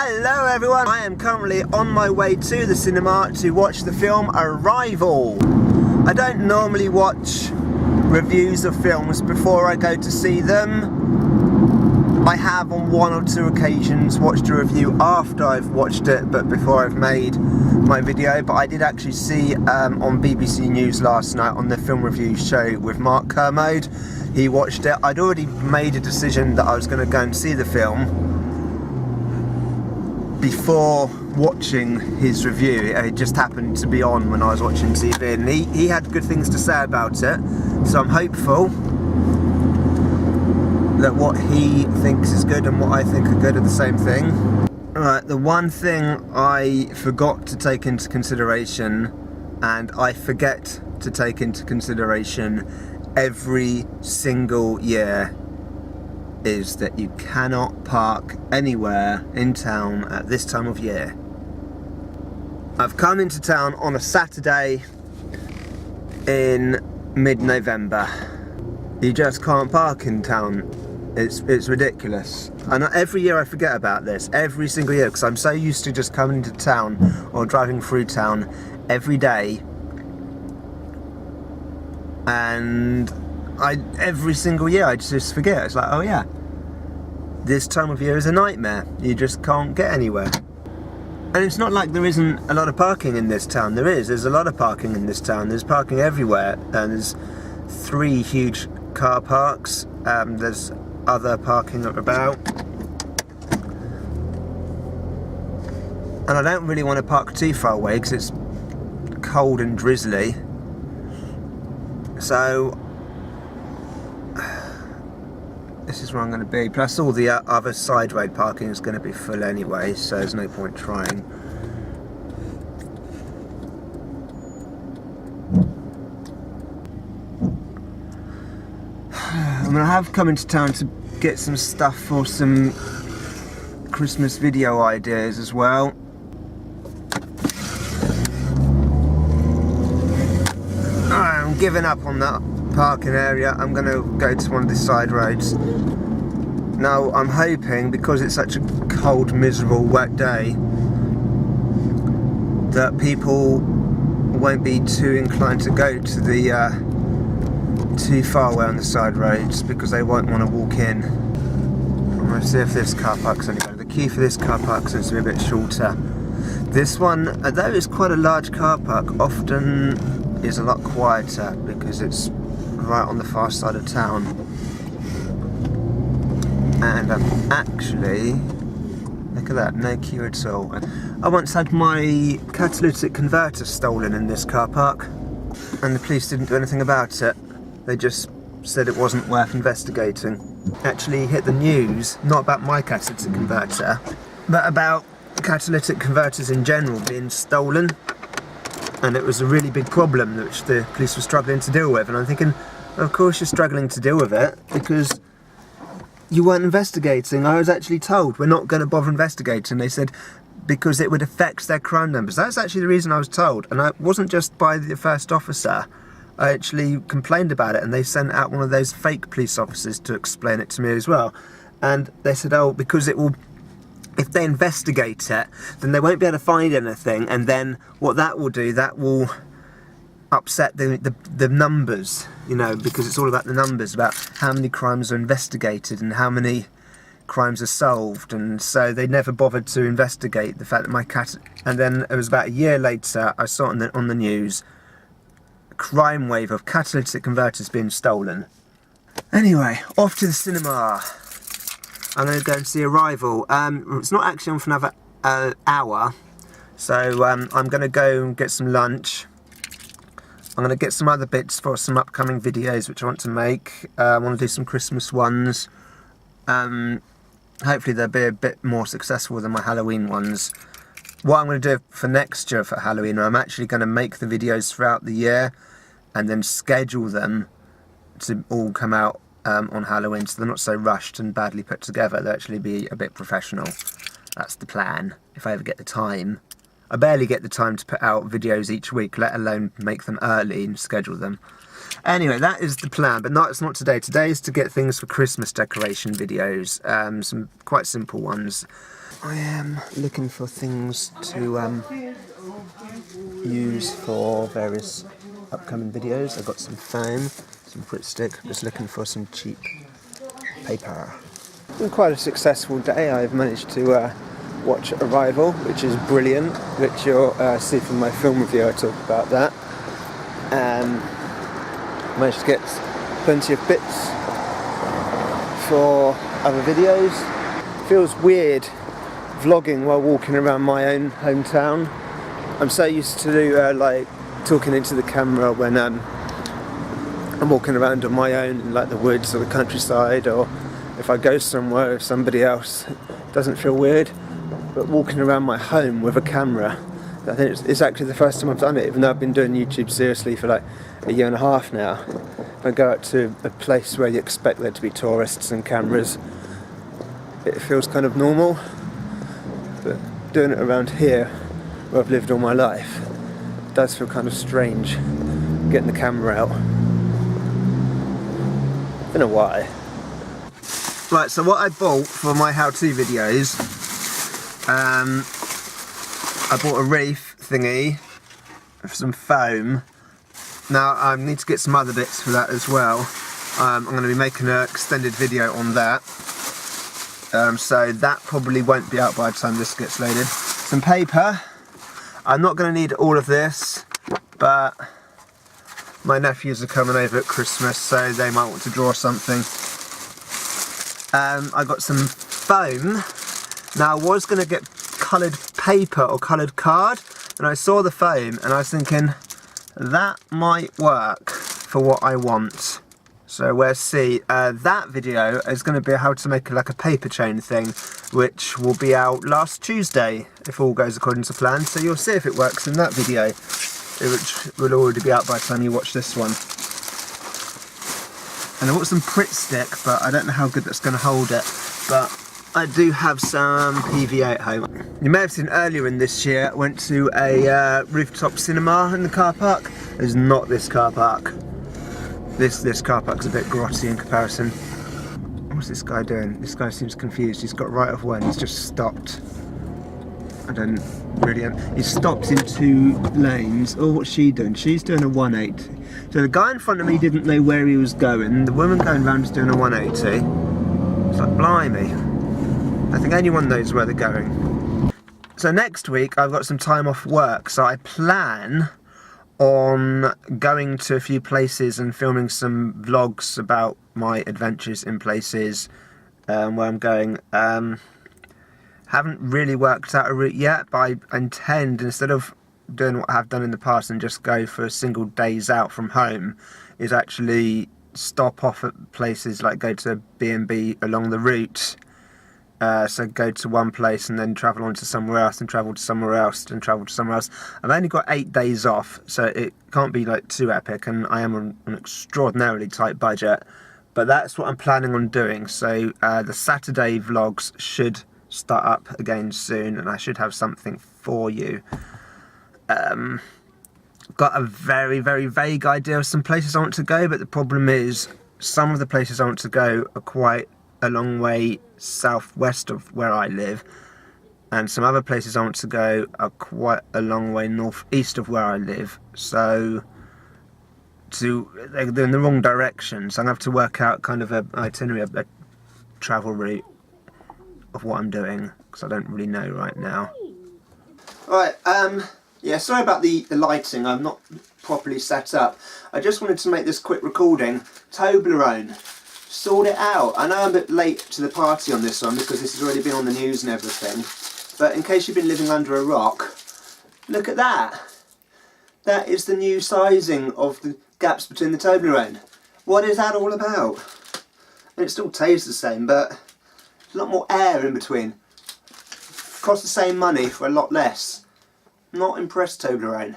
Hello everyone, I am currently on my way to the cinema to watch the film Arrival. I don't normally watch reviews of films before I go to see them. I have on one or two occasions watched a review after I've watched it, but before I've made my video. But I did actually see on BBC News last night on the film review show with Mark Kermode. He watched it. I'd already made a decision that I was going to go and see the film before watching his review. It just happened to be on when I was watching TV, and he had good things to say about it, so I'm hopeful that what he thinks is good and what I think are good are the same thing. Alright, the one thing I forgot to take into consideration, and I forget to take into consideration every single year, is that you cannot park anywhere in town at this time of year. I've come into town on a Saturday in mid-November. You just can't park in town. It's ridiculous. And every year I forget about this, every single year, because I'm so used to just coming into town or driving through town every day. And every single year I just forget. It's like, oh yeah, this time of year is a nightmare. You just can't get anywhere. And it's not like there isn't a lot of parking in this town. There's a lot of parking in this town. There's parking everywhere, and there's 3 huge car parks. There's other parking about. And I don't really want to park too far away because it's cold and drizzly. So this is where I'm going to be. Plus all the other side road parking is going to be full anyway, so there's no point trying. I mean, I have come into town to get some stuff for some Christmas video ideas as well. I'm giving up on that parking area. I'm going to go to one of the side roads. Now I'm hoping, because it's such a cold, miserable, wet day, that people won't be too inclined to go to the too far away on the side roads, because they won't want to walk in. I'm going to see if this car park's any better. The queue for this car park seems to be a bit shorter. This one, although it's quite a large car park, often is a lot quieter because it's right on the far side of town. And actually, look at that, no queue at all. I once had my catalytic converter stolen in this car park, and the police didn't do anything about it. They just said it wasn't worth investigating. Actually hit the news, not about my catalytic converter, but about catalytic converters in general being stolen. And it was a really big problem which the police were struggling to deal with. And I'm thinking, of course you're struggling to deal with it, because you weren't investigating. I was actually told, we're not going to bother investigating. They said, because it would affect their crime numbers. That's actually the reason I was told. And it wasn't just by the first officer. I actually complained about it, and they sent out one of those fake police officers to explain it to me as well. And they said, oh, because it will, if they investigate it, then they won't be able to find anything, and then what that will do, that will upset the numbers, you know, because it's all about the numbers, about how many crimes are investigated and how many crimes are solved. And so they never bothered to investigate the fact that my cat. And then it was about a year later, I saw it on the news, a crime wave of catalytic converters being stolen. Anyway, off to the cinema. I'm going to go and see Arrival. It's not actually on for another hour, so I'm going to go and get some lunch. I'm going to get some other bits for some upcoming videos which I want to make. I want to do some Christmas ones. Hopefully they'll be a bit more successful than my Halloween ones. What I'm going to do for next year for Halloween, I'm actually going to make the videos throughout the year and then schedule them to all come out on Halloween, so they're not so rushed and badly put together. They'll actually be a bit professional. That's the plan, if I ever get the time. I barely get the time to put out videos each week, let alone make them early and schedule them. Anyway, that is the plan, but it's not today. Today is to get things for Christmas decoration videos, some quite simple ones. I am looking for things to use for various upcoming videos. I've got some foam, some Pritt stick, just looking for some cheap paper. It's been quite a successful day. I've managed to watch Arrival, which is brilliant, which you'll see from my film review. I talk about that. Managed to get plenty of bits for other videos. Feels weird vlogging while walking around my own hometown. I'm so used to like talking into the camera when I'm walking around on my own in like the woods or the countryside, or if I go somewhere with somebody else. It doesn't feel weird, but walking around my home with a camera, I think it's actually the first time I've done it, even though I've been doing YouTube seriously for like a year and a half now. If I go out to a place where you expect there to be tourists and cameras, it feels kind of normal. But doing it around here, where I've lived all my life, it does feel kind of strange getting the camera out. Don't know why. Right, so what I bought for my how-to videos, I bought a reef thingy, some foam. Now I need to get some other bits for that as well. I'm going to be making an extended video on that. So that probably won't be out by the time this gets loaded. Some paper. I'm not going to need all of this, but my nephews are coming over at Christmas, so they might want to draw something. I got some foam. Now I was going to get coloured paper or coloured card, and I saw the foam and I was thinking that might work for what I want. So we'll see. That video is going to be how to make like a paper chain thing, which will be out last Tuesday if all goes according to plan. So you'll see if it works in that video, which will already be out by the time you watch this one. And I bought some Pritt stick, but I don't know how good that's going to hold it. But I do have some PVA at home. You may have seen earlier in this year, I went to a rooftop cinema in the car park. It's not this car park. This car park's a bit grotty in comparison. What's this guy doing? This guy seems confused. He's got right of way and he's just stopped. I don't really... He stopped in 2 lanes. Oh, what's she doing? She's doing a 180. So the guy in front of me didn't know where he was going. The woman going round is doing a 180. It's like, blimey. I think anyone knows where they're going. So next week I've got some time off work, so I plan on going to a few places and filming some vlogs about my adventures in places where I'm going. Haven't really worked out a route yet, but I intend, instead of doing what I have done in the past and just go for single days out from home, is actually stop off at places, like go to a B&B along the route. So go to one place and then travel on to somewhere else and travel to somewhere else and travel to somewhere else. I've only got 8 days off, so it can't be like too epic, and I am on an extraordinarily tight budget. But that's what I'm planning on doing. So the Saturday vlogs should start up again soon, and I should have something for you. Got a very, very vague idea of some places I want to go, but the problem is some of the places I want to go are quite a long way southwest of where I live, and some other places I want to go are quite a long way northeast of where I live, so they're in the wrong direction, so I'm going to have to work out kind of an itinerary, a travel route of what I'm doing, because I don't really know right now. Alright, yeah, sorry about the lighting, I'm not properly set up. I just wanted to make this quick recording. Toblerone. Sort it out. I know I'm a bit late to the party on this one because this has already been on the news and everything, but in case you've been living under a rock, look at that. That is the new sizing of the gaps between the Toblerone. What is that all about? And it still tastes the same, but there's a lot more air in between. Costs the same money for a lot less. Not impressed, Toblerone.